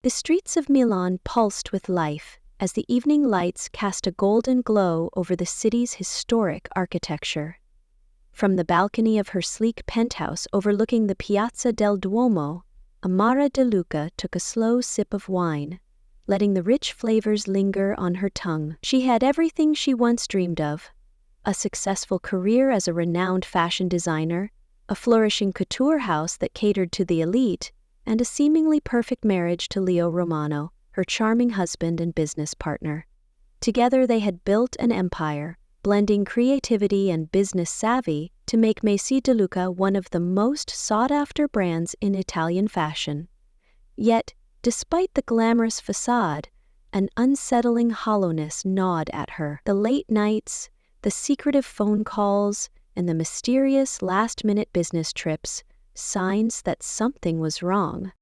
The streets of Milan pulsed with life as the evening lights cast a golden glow over the city's historic architecture. From the balcony of her sleek penthouse overlooking the Piazza del Duomo, Amara De Luca took a slow sip of wine, letting the rich flavors linger on her tongue. She had everything she once dreamed of: a successful career as a renowned fashion designer, a flourishing couture house that catered to the elite, and a seemingly perfect marriage to Leo Romano, her charming husband and business partner. Together they had built an empire, blending creativity and business savvy to make Maison De Luca one of the most sought-after brands in Italian fashion. Yet, despite the glamorous facade, an unsettling hollowness gnawed at her. The late nights, the secretive phone calls, and the mysterious last-minute business trips, signs that something was wrong.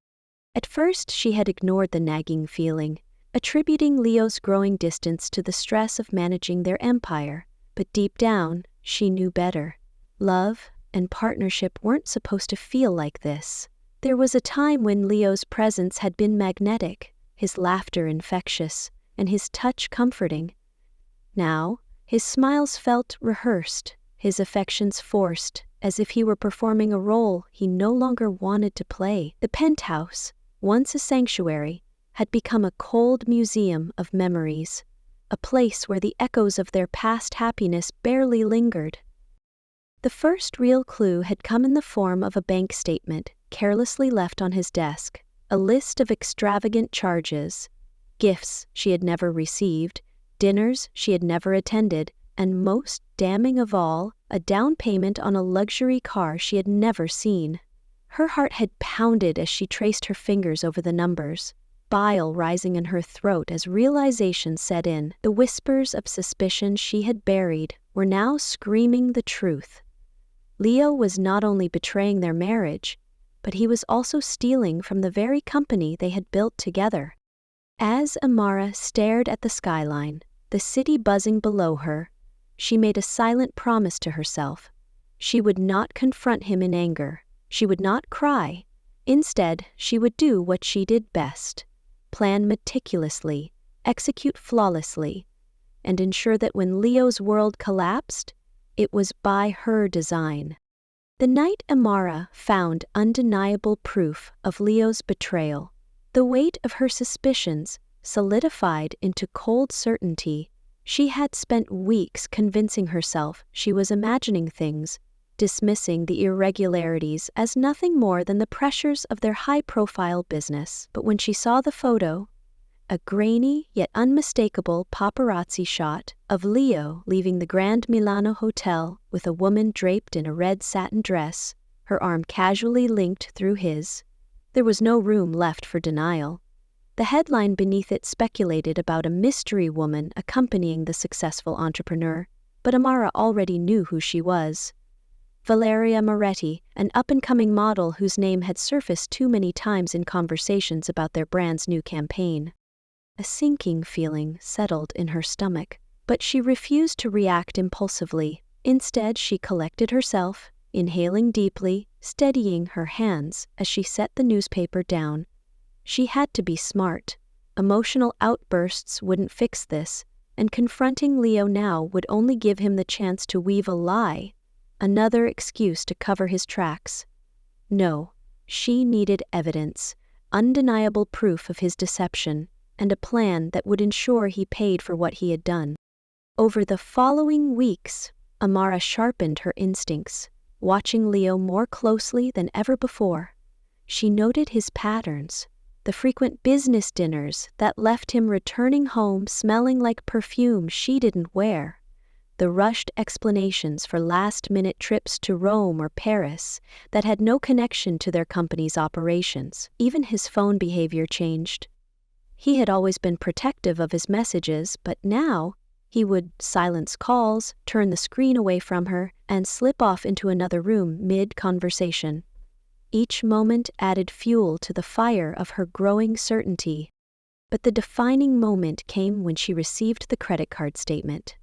At first she had ignored the nagging feeling, attributing Leo's growing distance to the stress of managing their empire, but deep down, she knew better. Love and partnership weren't supposed to feel like this. There was a time when Leo's presence had been magnetic, his laughter infectious, and his touch comforting. Now, his smiles felt rehearsed, his affections forced, as if he were performing a role he no longer wanted to play. The penthouse, once a sanctuary, had become a cold museum of memories, a place where the echoes of their past happiness barely lingered. The first real clue had come in the form of a bank statement carelessly left on his desk, a list of extravagant charges, gifts she had never received, dinners she had never attended, and most damning of all, a down payment on a luxury car she had never seen. Her heart had pounded as she traced her fingers over the numbers, bile rising in her throat as realization set in. The whispers of suspicion she had buried were now screaming the truth. Leo was not only betraying their marriage, but he was also stealing from the very company they had built together. As Amara stared at the skyline, the city buzzing below her, she made a silent promise to herself. She would not confront him in anger. She would not cry. Instead, she would do what she did best: plan meticulously, execute flawlessly, and ensure that when Leo's world collapsed, it was by her design. The night Amara found undeniable proof of Leo's betrayal, the weight of her suspicions solidified into cold certainty. She had spent weeks convincing herself she was imagining things, dismissing the irregularities as nothing more than the pressures of their high-profile business. But when she saw the photo, a grainy yet unmistakable paparazzi shot of Leo leaving the Grand Milano Hotel with a woman draped in a red satin dress, her arm casually linked through his, there was no room left for denial. The headline beneath it speculated about a mystery woman accompanying the successful entrepreneur, but Amara already knew who she was. Valeria Moretti, an up-and-coming model whose name had surfaced too many times in conversations about their brand's new campaign. A sinking feeling settled in her stomach, but she refused to react impulsively. Instead, she collected herself, inhaling deeply, steadying her hands as she set the newspaper down. She had to be smart. Emotional outbursts wouldn't fix this, and confronting Leo now would only give him the chance to weave a lie, another excuse to cover his tracks. No, she needed evidence, undeniable proof of his deception, and a plan that would ensure he paid for what he had done. Over the following weeks, Amara sharpened her instincts, watching Leo more closely than ever before. She noted his patterns, the frequent business dinners that left him returning home smelling like perfume she didn't wear, the rushed explanations for last-minute trips to Rome or Paris that had no connection to their company's operations. Even his phone behavior changed. He had always been protective of his messages, but now he would silence calls, turn the screen away from her, and slip off into another room mid-conversation. Each moment added fuel to the fire of her growing certainty. But the defining moment came when she received the credit card statement.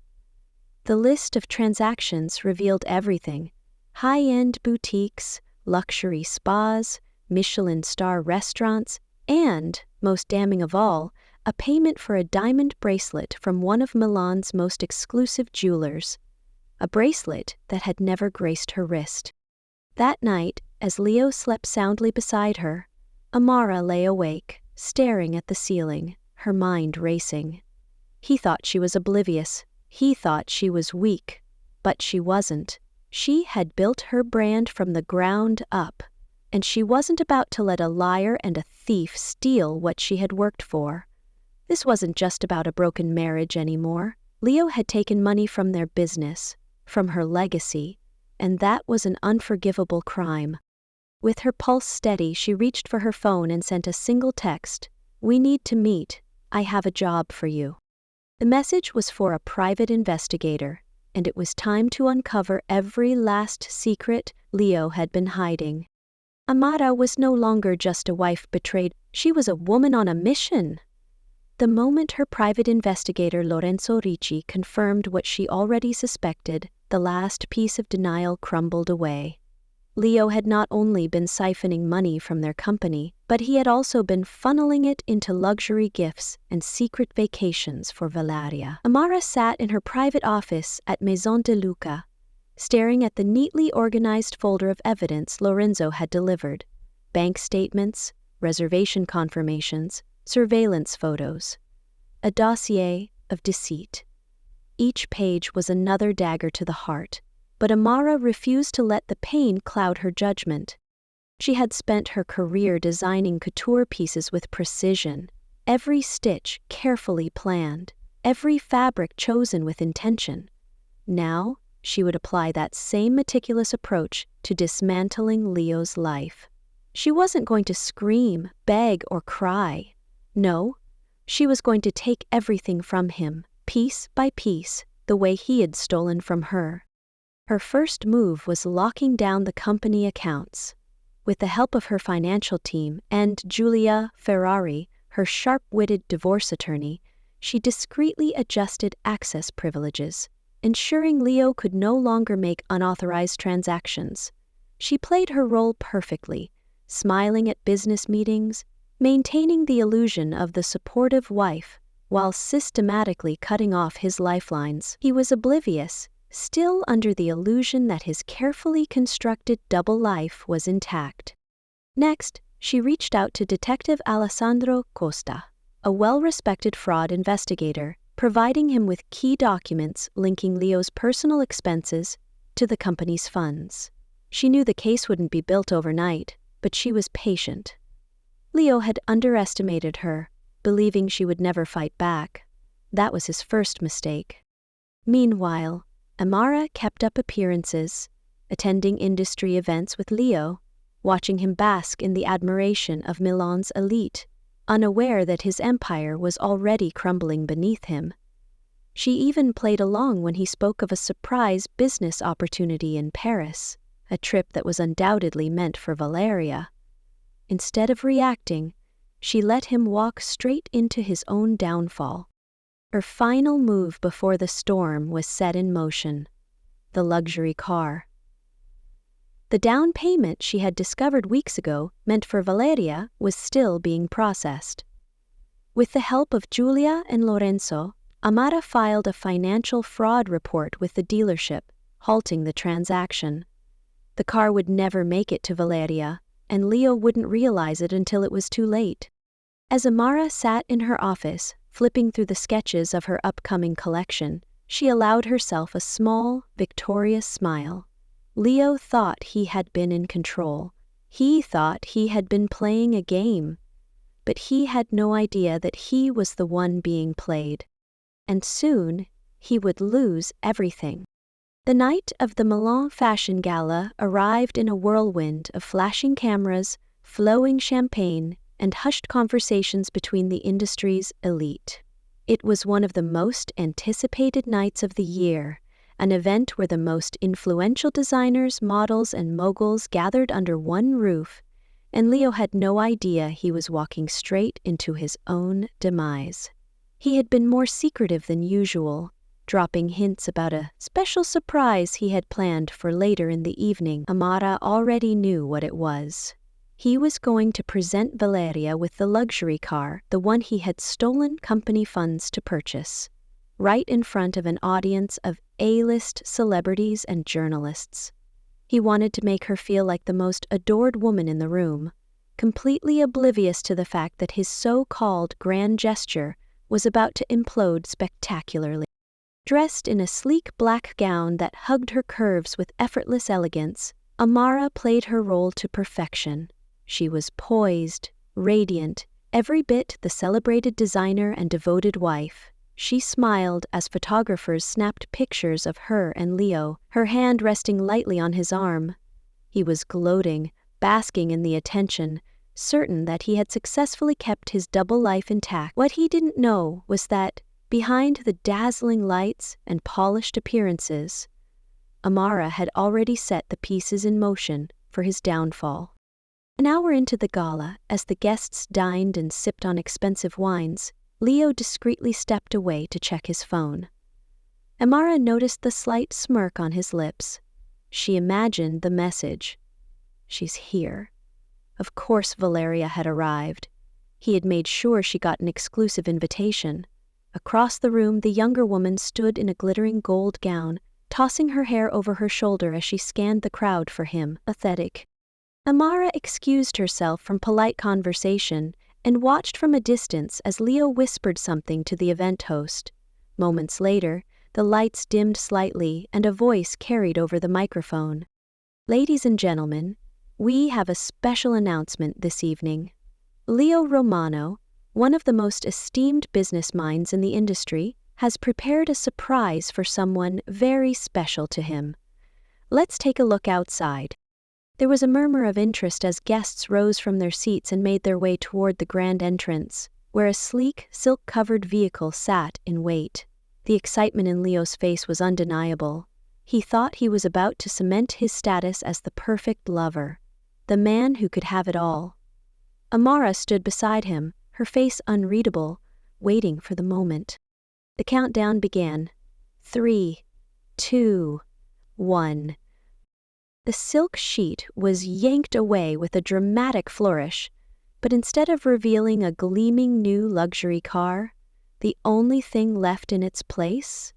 The list of transactions revealed everything: high-end boutiques, luxury spas, Michelin star restaurants, And, most damning of all, a payment for a diamond bracelet from one of Milan's most exclusive jewelers, a bracelet that had never graced her wrist. That night, as Leo slept soundly beside her, Amara lay awake, staring at the ceiling, her mind racing. He thought she was oblivious. He thought she was weak. But she wasn't. She had built her brand from the ground up, and she wasn't about to let a liar and a thief steal what she had worked for. This wasn't just about a broken marriage anymore. Leo had taken money from their business, from her legacy, and that was an unforgivable crime. With her pulse steady, she reached for her phone and sent a single text, "We need to meet. I have a job for you." The message was for a private investigator, and it was time to uncover every last secret Leo had been hiding. Amara was no longer just a wife betrayed, she was a woman on a mission. The moment her private investigator Lorenzo Ricci confirmed what she already suspected, the last piece of denial crumbled away. Leo had not only been siphoning money from their company, but he had also been funneling it into luxury gifts and secret vacations for Valeria. Amara sat in her private office at Maison De Luca, staring at the neatly organized folder of evidence Lorenzo had delivered: bank statements, reservation confirmations, surveillance photos. A dossier of deceit. Each page was another dagger to the heart, but Amara refused to let the pain cloud her judgment. She had spent her career designing couture pieces with precision, every stitch carefully planned, every fabric chosen with intention. Now, she would apply that same meticulous approach to dismantling Leo's life. She wasn't going to scream, beg, or cry. No, she was going to take everything from him, piece by piece, the way he had stolen from her. Her first move was locking down the company accounts. With the help of her financial team and Giulia Ferrari, her sharp-witted divorce attorney, she discreetly adjusted access privileges, ensuring Leo could no longer make unauthorized transactions. She played her role perfectly, smiling at business meetings, maintaining the illusion of the supportive wife, while systematically cutting off his lifelines. He was oblivious, still under the illusion that his carefully constructed double life was intact. Next, she reached out to Detective Alessandro Costa, a well-respected fraud investigator, providing him with key documents linking Leo's personal expenses to the company's funds. She knew the case wouldn't be built overnight, but she was patient. Leo had underestimated her, believing she would never fight back. That was his first mistake. Meanwhile, Amara kept up appearances, attending industry events with Leo, watching him bask in the admiration of Milan's elite, unaware that his empire was already crumbling beneath him. She even played along when he spoke of a surprise business opportunity in Paris, a trip that was undoubtedly meant for Valeria. Instead of reacting, she let him walk straight into his own downfall. Her final move before the storm was set in motion: the luxury car. The down payment she had discovered weeks ago, meant for Valeria, was still being processed. With the help of Giulia and Lorenzo, Amara filed a financial fraud report with the dealership, halting the transaction. The car would never make it to Valeria, and Leo wouldn't realize it until it was too late. As Amara sat in her office, flipping through the sketches of her upcoming collection, she allowed herself a small, victorious smile. Leo thought he had been in control. He thought he had been playing a game. But he had no idea that he was the one being played. And soon, he would lose everything. The night of the Milan Fashion Gala arrived in a whirlwind of flashing cameras, flowing champagne, and hushed conversations between the industry's elite. It was one of the most anticipated nights of the year, an event where the most influential designers, models, and moguls gathered under one roof, and Leo had no idea he was walking straight into his own demise. He had been more secretive than usual, dropping hints about a special surprise he had planned for later in the evening. Amara already knew what it was. He was going to present Valeria with the luxury car, the one he had stolen company funds to purchase, right in front of an audience of A-list celebrities and journalists. He wanted to make her feel like the most adored woman in the room, completely oblivious to the fact that his so-called grand gesture was about to implode spectacularly. Dressed in a sleek black gown that hugged her curves with effortless elegance, Amara played her role to perfection. She was poised, radiant, every bit the celebrated designer and devoted wife. She smiled as photographers snapped pictures of her and Leo, her hand resting lightly on his arm. He was gloating, basking in the attention, certain that he had successfully kept his double life intact. What he didn't know was that, behind the dazzling lights and polished appearances, Amara had already set the pieces in motion for his downfall. An hour into the gala, as the guests dined and sipped on expensive wines, Leo discreetly stepped away to check his phone. Amara noticed the slight smirk on his lips. She imagined the message. She's here. Of course Valeria had arrived. He had made sure she got an exclusive invitation. Across the room, the younger woman stood in a glittering gold gown, tossing her hair over her shoulder as she scanned the crowd for him, pathetic. Amara excused herself from polite conversation and watched from a distance as Leo whispered something to the event host. Moments later, the lights dimmed slightly and a voice carried over the microphone. "Ladies and gentlemen, we have a special announcement this evening. Leo Romano, one of the most esteemed business minds in the industry, has prepared a surprise for someone very special to him. Let's take a look outside." There was a murmur of interest as guests rose from their seats and made their way toward the grand entrance, where a sleek, silk-covered vehicle sat in wait. The excitement in Leo's face was undeniable. He thought he was about to cement his status as the perfect lover, the man who could have it all. Amara stood beside him, her face unreadable, waiting for the moment. The countdown began. 3, 2, 1. The silk sheet was yanked away with a dramatic flourish, but instead of revealing a gleaming new luxury car, the only thing left in its place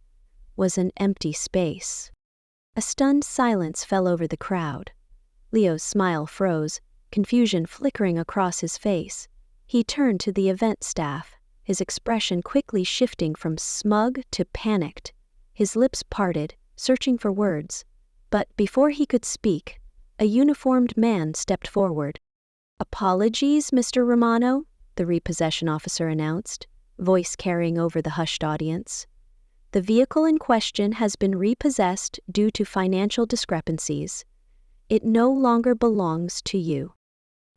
was an empty space. A stunned silence fell over the crowd. Leo's smile froze, confusion flickering across his face. He turned to the event staff, his expression quickly shifting from smug to panicked. His lips parted, searching for words. But before he could speak, a uniformed man stepped forward. "Apologies, Mr. Romano," the repossession officer announced, voice carrying over the hushed audience. "The vehicle in question has been repossessed due to financial discrepancies. It no longer belongs to you."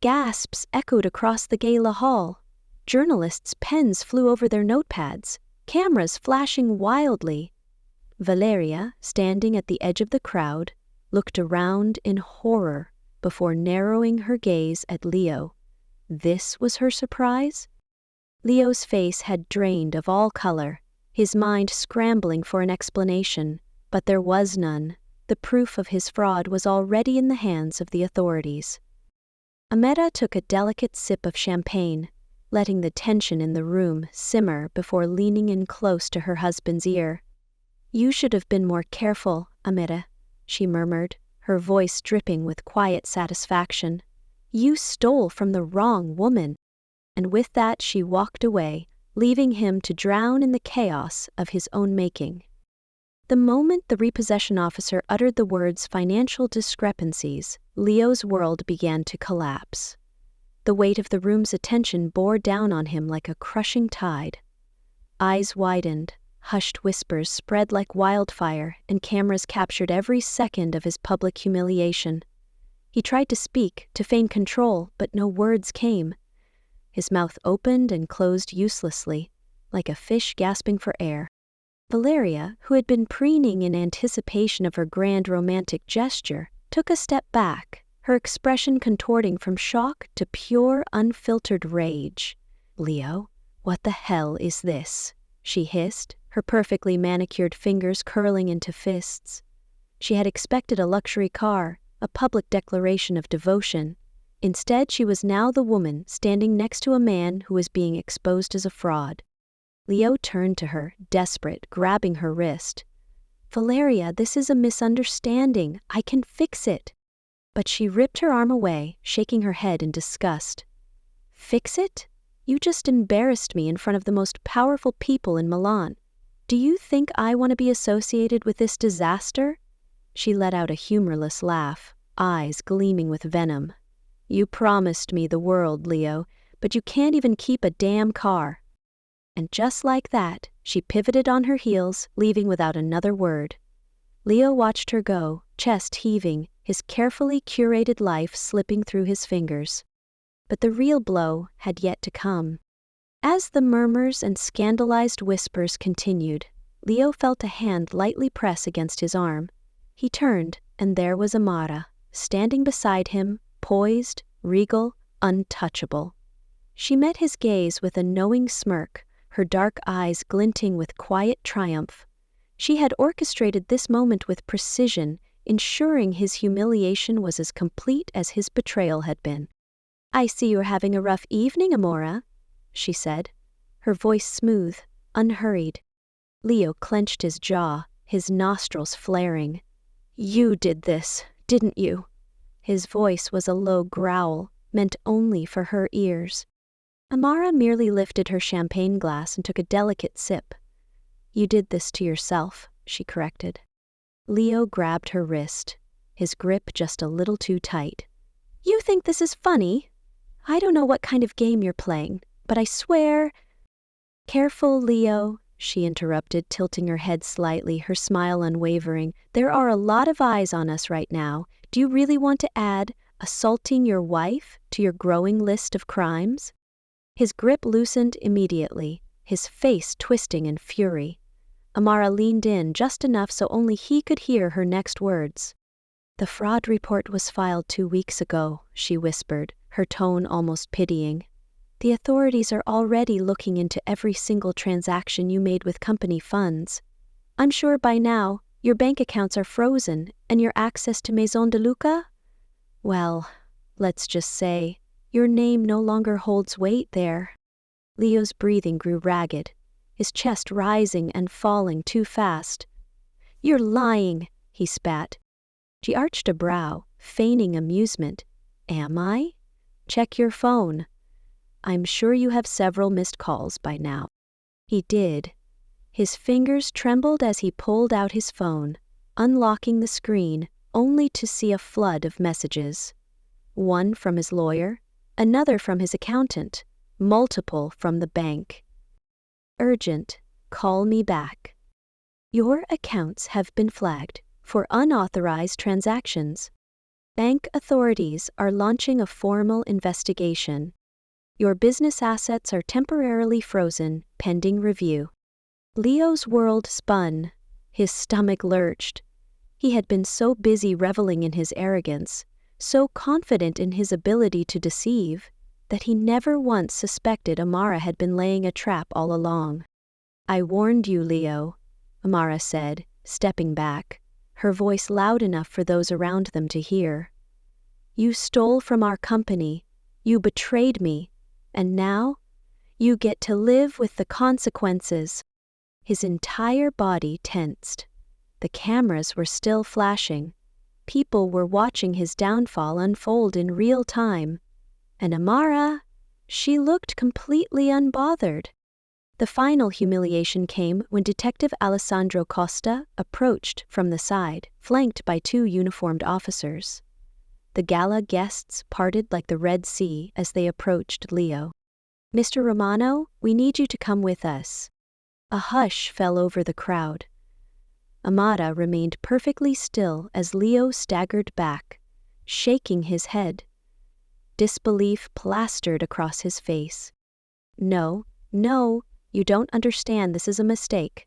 Gasps echoed across the gala hall. Journalists' pens flew over their notepads, cameras flashing wildly. Valeria, standing at the edge of the crowd, looked around in horror before narrowing her gaze at Leo. This was her surprise? Leo's face had drained of all color, his mind scrambling for an explanation, but there was none. The proof of his fraud was already in the hands of the authorities. Amara took a delicate sip of champagne, letting the tension in the room simmer before leaning in close to her husband's ear. "You should have been more careful, Amara," she murmured, her voice dripping with quiet satisfaction. "You stole from the wrong woman." And with that she walked away, leaving him to drown in the chaos of his own making. The moment the repossession officer uttered the words "financial discrepancies," Leo's world began to collapse. The weight of the room's attention bore down on him like a crushing tide. Eyes widened, hushed whispers spread like wildfire, and cameras captured every second of his public humiliation. He tried to speak, to feign control, but no words came. His mouth opened and closed uselessly, like a fish gasping for air. Valeria, who had been preening in anticipation of her grand romantic gesture, took a step back, her expression contorting from shock to pure, unfiltered rage. "Leo, what the hell is this?" she hissed, her perfectly manicured fingers curling into fists. She had expected a luxury car, a public declaration of devotion. Instead, she was now the woman standing next to a man who was being exposed as a fraud. Leo turned to her, desperate, grabbing her wrist. "Valeria, this is a misunderstanding. I can fix it." But she ripped her arm away, shaking her head in disgust. "Fix it? You just embarrassed me in front of the most powerful people in Milan. Do you think I want to be associated with this disaster?" She let out a humorless laugh, eyes gleaming with venom. "You promised me the world, Leo, but you can't even keep a damn car." And just like that, she pivoted on her heels, leaving without another word. Leo watched her go, chest heaving, his carefully curated life slipping through his fingers. But the real blow had yet to come. As the murmurs and scandalized whispers continued, Leo felt a hand lightly press against his arm. He turned, and there was Amara, standing beside him, poised, regal, untouchable. She met his gaze with a knowing smirk, her dark eyes glinting with quiet triumph. She had orchestrated this moment with precision, ensuring his humiliation was as complete as his betrayal had been. "I see you're having a rough evening, Amara," she said, her voice smooth, unhurried. Leo clenched his jaw, his nostrils flaring. "You did this, didn't you?" His voice was a low growl, meant only for her ears. Amara merely lifted her champagne glass and took a delicate sip. "You did this to yourself," she corrected. Leo grabbed her wrist, his grip just a little too tight. "You think this is funny? I don't know what kind of game you're playing, but I swear—" "Careful, Leo," she interrupted, tilting her head slightly, her smile unwavering. "There are a lot of eyes on us right now. Do you really want to add assaulting your wife to your growing list of crimes?" His grip loosened immediately, his face twisting in fury. Amara leaned in just enough so only he could hear her next words. "The fraud report was filed 2 weeks ago," she whispered, her tone almost pitying. "The authorities are already looking into every single transaction you made with company funds. I'm sure by now your bank accounts are frozen and your access to Maison De Luca? Well, let's just say your name no longer holds weight there." Leo's breathing grew ragged, his chest rising and falling too fast. "You're lying," he spat. She arched a brow, feigning amusement. "Am I? Check your phone. I'm sure you have several missed calls by now." He did. His fingers trembled as he pulled out his phone, unlocking the screen only to see a flood of messages. One from his lawyer, another from his accountant, multiple from the bank. "Urgent, call me back. Your accounts have been flagged for unauthorized transactions. Bank authorities are launching a formal investigation. Your business assets are temporarily frozen, pending review." Leo's world spun. His stomach lurched. He had been so busy reveling in his arrogance, so confident in his ability to deceive, that he never once suspected Amara had been laying a trap all along. "I warned you, Leo," Amara said, stepping back, her voice loud enough for those around them to hear. "You stole from our company, you betrayed me, and now you get to live with the consequences." His entire body tensed. The cameras were still flashing. People were watching his downfall unfold in real time. And Amara, she looked completely unbothered. The final humiliation came when Detective Alessandro Costa approached from the side, flanked by 2 uniformed officers. The gala guests parted like the Red Sea as they approached Leo. "Mr. Romano, we need you to come with us." A hush fell over the crowd. Amara remained perfectly still as Leo staggered back, shaking his head. Disbelief plastered across his face. No, you don't understand, this is a mistake.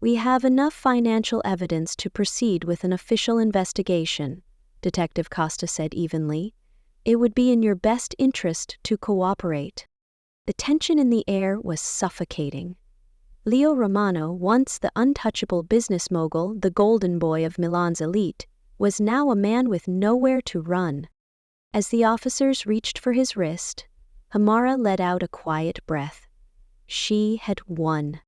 We have enough financial evidence to proceed with an official investigation," Detective Costa said evenly. "It would be in your best interest to cooperate." The tension in the air was suffocating. Leo Romano, once the untouchable business mogul, the golden boy of Milan's elite, was now a man with nowhere to run. As the officers reached for his wrist, Amara let out a quiet breath. She had won.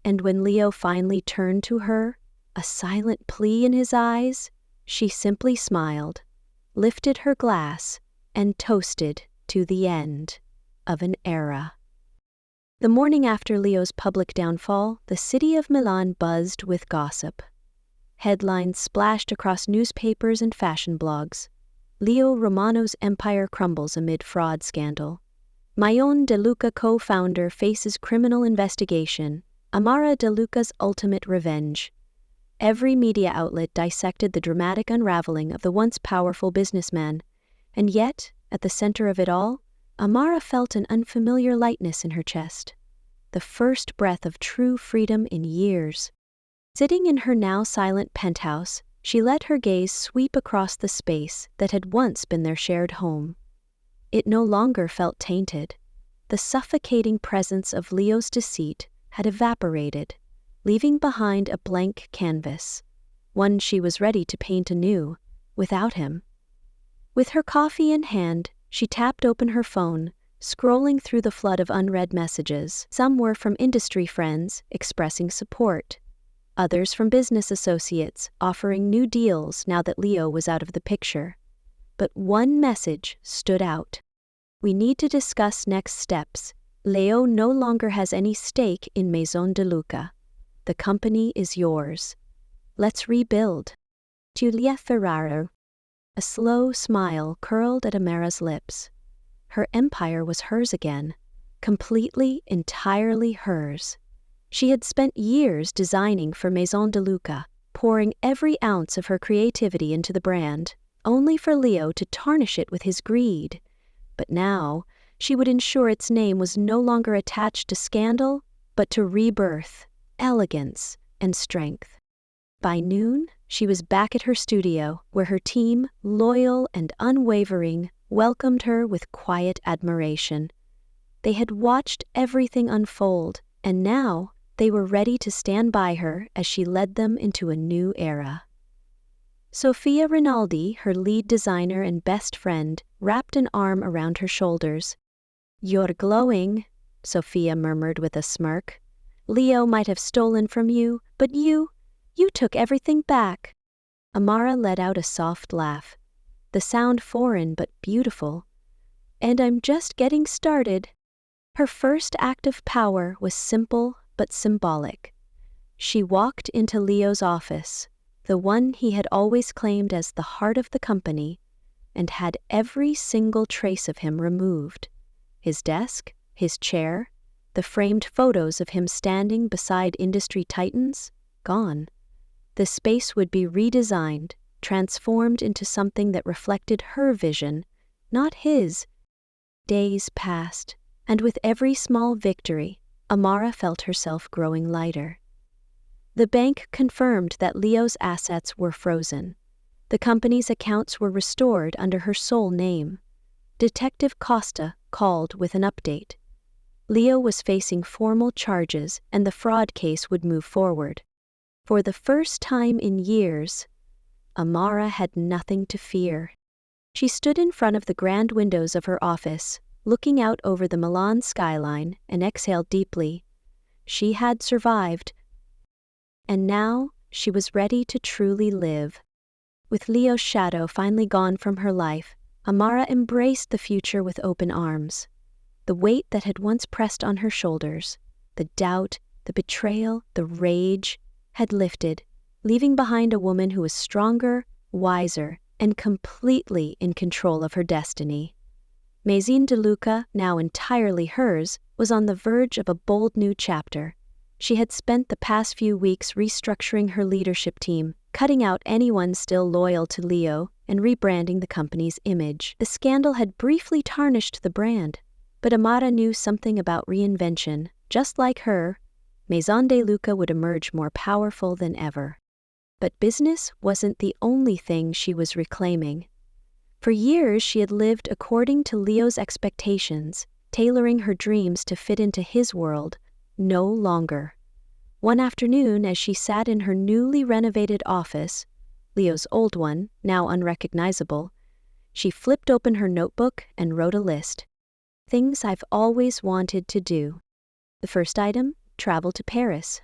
And when Leo finally turned to her, a silent plea in his eyes, she simply smiled, lifted her glass, and toasted to the end of an era. The morning after Leo's public downfall, the city of Milan buzzed with gossip. Headlines splashed across newspapers and fashion blogs. Leo Romano's empire crumbles amid fraud scandal. Maison De Luca co-founder faces criminal investigation. Amara De Luca's ultimate revenge. Every media outlet dissected the dramatic unraveling of the once powerful businessman, and yet, at the center of it all, Amara felt an unfamiliar lightness in her chest. The first breath of true freedom in years. Sitting in her now silent penthouse, she let her gaze sweep across the space that had once been their shared home. It no longer felt tainted. The suffocating presence of Leo's deceit had evaporated, leaving behind a blank canvas, one she was ready to paint anew, without him. With her coffee in hand, she tapped open her phone, scrolling through the flood of unread messages. Some were from industry friends expressing support, others from business associates offering new deals now that Leo was out of the picture. But one message stood out. We need to discuss next steps. Leo no longer has any stake in Maison De Luca. The company is yours. Let's rebuild. Giulia Ferraro. A slow smile curled at Amara's lips. Her empire was hers again, completely, entirely hers. She had spent years designing for Maison De Luca, pouring every ounce of her creativity into the brand, only for Leo to tarnish it with his greed. But now, she would ensure its name was no longer attached to scandal, but to rebirth, elegance, and strength. By noon, she was back at her studio, where her team, loyal and unwavering, welcomed her with quiet admiration. They had watched everything unfold, and now they were ready to stand by her as she led them into a new era. Sofia Rinaldi, her lead designer and best friend, wrapped an arm around her shoulders. "You're glowing," Sofia murmured with a smirk. "Leo might have stolen from you, but you took everything back." Amara let out a soft laugh, the sound foreign but beautiful. "And I'm just getting started." Her first act of power was simple but symbolic. She walked into Leo's office, the one he had always claimed as the heart of the company, and had every single trace of him removed. His desk, his chair, the framed photos of him standing beside industry titans, gone. The space would be redesigned, transformed into something that reflected her vision, not his. Days passed, and with every small victory, Amara felt herself growing lighter. The bank confirmed that Leo's assets were frozen. The company's accounts were restored under her sole name. Detective Costa called with an update. Leo was facing formal charges and the fraud case would move forward. For the first time in years, Amara had nothing to fear. She stood in front of the grand windows of her office, looking out over the Milan skyline, and exhaled deeply. She had survived, and now she was ready to truly live. With Leo's shadow finally gone from her life, Amara embraced the future with open arms. The weight that had once pressed on her shoulders, the doubt, the betrayal, the rage, had lifted, leaving behind a woman who was stronger, wiser, and completely in control of her destiny. Maison De Luca, now entirely hers, was on the verge of a bold new chapter. She had spent the past few weeks restructuring her leadership team, cutting out anyone still loyal to Leo, and rebranding the company's image. The scandal had briefly tarnished the brand, but Amara knew something about reinvention. Just like her, Maison De Luca would emerge more powerful than ever. But business wasn't the only thing she was reclaiming. For years she had lived according to Leo's expectations, tailoring her dreams to fit into his world. No longer. One afternoon, as she sat in her newly renovated office, Leo's old one, now unrecognizable, She flipped open her notebook and wrote a list. Things I've always wanted to do. The first item, travel to Paris.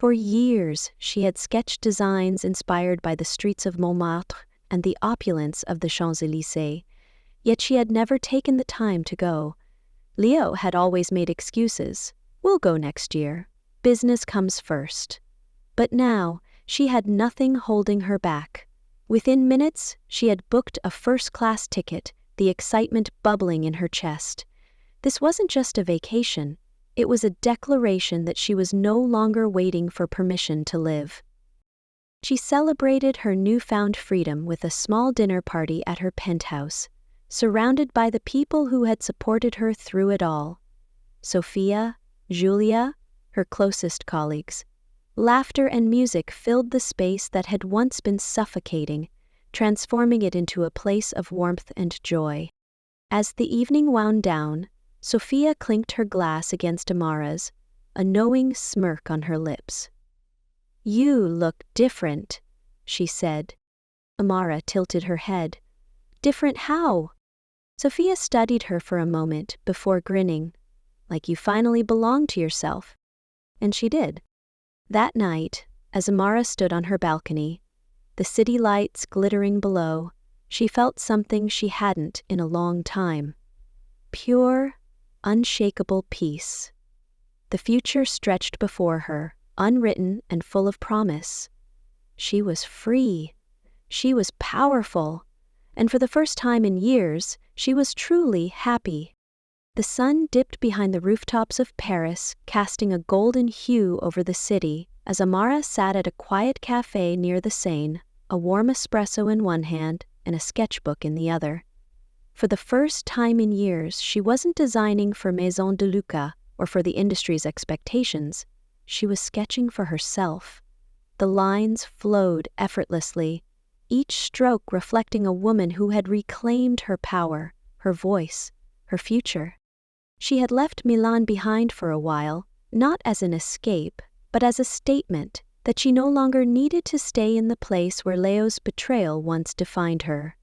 For years, she had sketched designs inspired by the streets of Montmartre and the opulence of the Champs-Élysées, yet she had never taken the time to go. Leo had always made excuses. We'll go next year. Business comes first. But now, she had nothing holding her back. Within minutes, she had booked a first-class ticket, the excitement bubbling in her chest. This wasn't just a vacation. It was a declaration that she was no longer waiting for permission to live. She celebrated her newfound freedom with a small dinner party at her penthouse, surrounded by the people who had supported her through it all. Sophia, Julia, her closest colleagues. Laughter and music filled the space that had once been suffocating, transforming it into a place of warmth and joy. As the evening wound down, Sophia clinked her glass against Amara's, a knowing smirk on her lips. "You look different," she said. Amara tilted her head. "Different how?" Sophia studied her for a moment before grinning. "Like you finally belong to yourself." And she did. That night, as Amara stood on her balcony, the city lights glittering below, she felt something she hadn't in a long time. Pure, unshakable peace. The future stretched before her, unwritten and full of promise. She was free. She was powerful. And for the first time in years, she was truly happy. The sun dipped behind the rooftops of Paris, casting a golden hue over the city, as Amara sat at a quiet cafe near the Seine, a warm espresso in one hand and a sketchbook in the other. For the first time in years, she wasn't designing for Maison De Luca or for the industry's expectations. She was sketching for herself. The lines flowed effortlessly, each stroke reflecting a woman who had reclaimed her power, her voice, her future. She had left Milan behind for a while, not as an escape, but as a statement that she no longer needed to stay in the place where Leo's betrayal once defined her.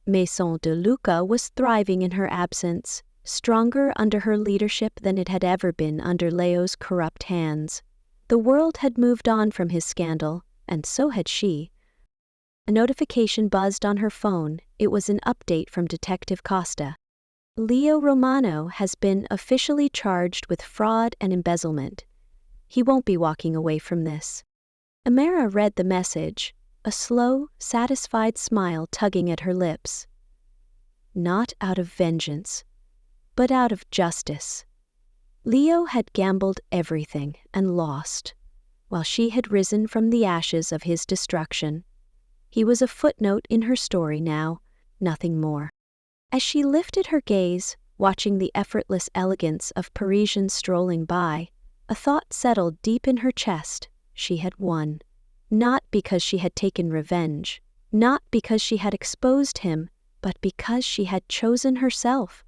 Maison De Luca was thriving in her absence, stronger under her leadership than it had ever been under Leo's corrupt hands. The world had moved on from his scandal, and so had she. A notification buzzed on her phone. It was an update from Detective Costa. Leo Romano has been officially charged with fraud and embezzlement. He won't be walking away from this. Amara read the message, a slow, satisfied smile tugging at her lips. Not out of vengeance, but out of justice. Leo had gambled everything and lost, while she had risen from the ashes of his destruction. He was a footnote in her story now, nothing more. As she lifted her gaze, watching the effortless elegance of Parisians strolling by, a thought settled deep in her chest. She had won. Not because she had taken revenge, not because she had exposed him, but because she had chosen herself.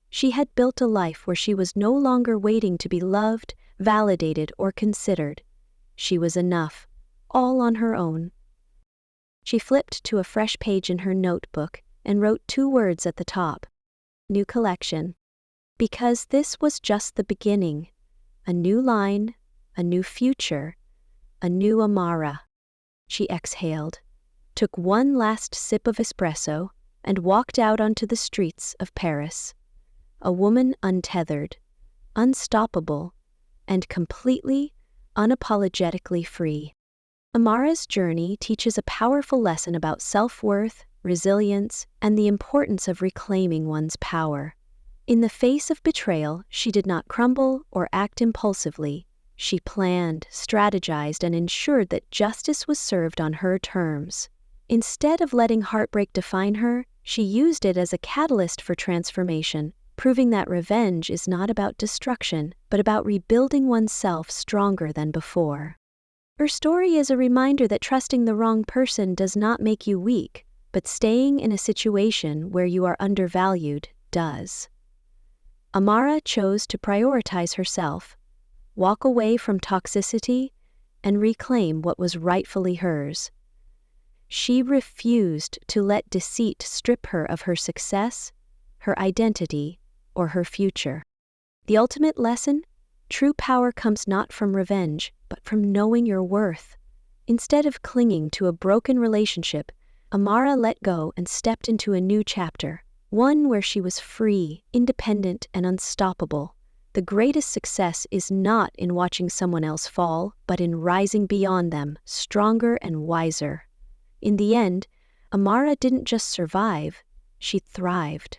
She had built a life where she was no longer waiting to be loved, validated, or considered. She was enough, all on her own. She flipped to a fresh page in her notebook and wrote 2 words at the top. New collection. Because this was just the beginning. A new line, a new future, a new Amara. She exhaled, took one last sip of espresso, and walked out onto the streets of Paris. A woman untethered, unstoppable, and completely, unapologetically free. Amara's journey teaches a powerful lesson about self-worth, resilience, and the importance of reclaiming one's power. In the face of betrayal, she did not crumble or act impulsively. She planned, strategized, and ensured that justice was served on her terms. Instead of letting heartbreak define her, she used it as a catalyst for transformation, proving that revenge is not about destruction, but about rebuilding oneself stronger than before. Her story is a reminder that trusting the wrong person does not make you weak, but staying in a situation where you are undervalued does. Amara chose to prioritize herself, walk away from toxicity, and reclaim what was rightfully hers. She refused to let deceit strip her of her success, her identity, or her future. The ultimate lesson? True power comes not from revenge, but from knowing your worth. Instead of clinging to a broken relationship, Amara let go and stepped into a new chapter, one where she was free, independent, and unstoppable. The greatest success is not in watching someone else fall, but in rising beyond them, stronger and wiser. In the end, Amara didn't just survive, she thrived.